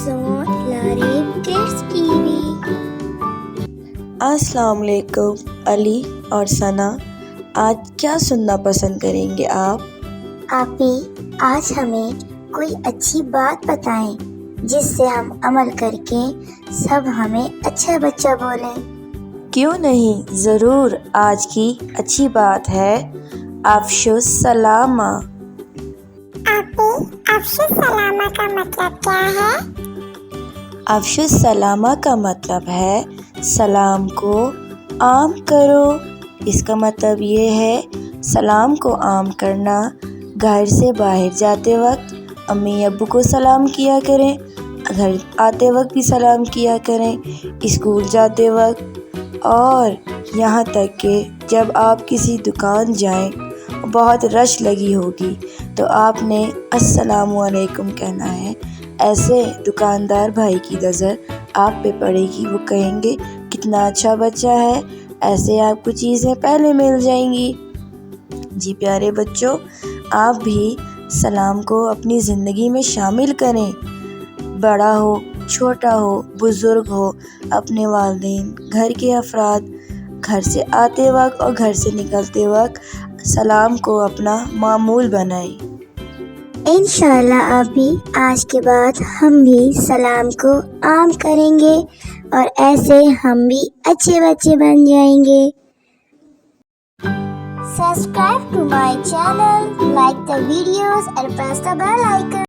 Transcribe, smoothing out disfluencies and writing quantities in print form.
سون لارب kids T V. السلام علیکم علی اور ثنا، آج کیا سننا پسند کریں گے آپ؟ آپی، آج ہمیں کوئی اچھی بات بتائیں جس سے ہم عمل کر کے سب ہمیں اچھا بچہ بولیں۔ کیوں نہیں، ضرور۔ آج کی اچھی بات ہے افشو السلامہ۔ آپی، افشو السلامہ کا مطلب کیا ہے؟ افشو السلامہ کا مطلب ہے سلام کو عام کرو۔ اس کا مطلب یہ ہے سلام کو عام کرنا۔ گھر سے باہر جاتے وقت امی ابو کو سلام کیا کریں، گھر آتے وقت بھی سلام کیا کریں، اسکول جاتے وقت، اور یہاں تک کہ جب آپ کسی دکان جائیں، بہت رش لگی ہوگی تو آپ نے السلام علیکم کہنا ہے۔ ایسے دکاندار بھائی کی نظر آپ پہ پڑے گی، وہ کہیں گے کتنا اچھا بچہ ہے، ایسے آپ کو چیزیں پہلے مل جائیں گی۔ جی پیارے بچوں، آپ بھی سلام کو اپنی زندگی میں شامل کریں۔ بڑا ہو، چھوٹا ہو، بزرگ ہو، اپنے والدین، گھر کے افراد، گھر سے آتے وقت اور گھر سے نکلتے وقت سلام کو اپنا معمول بنائیں۔ انشاءاللہ آپی، آج کے بعد ہم بھی سلام کو عام کریں گے اور ایسے ہم بھی اچھے بچے بن جائیں گے۔ Subscribe to my channel, like the videos and press the bell icon.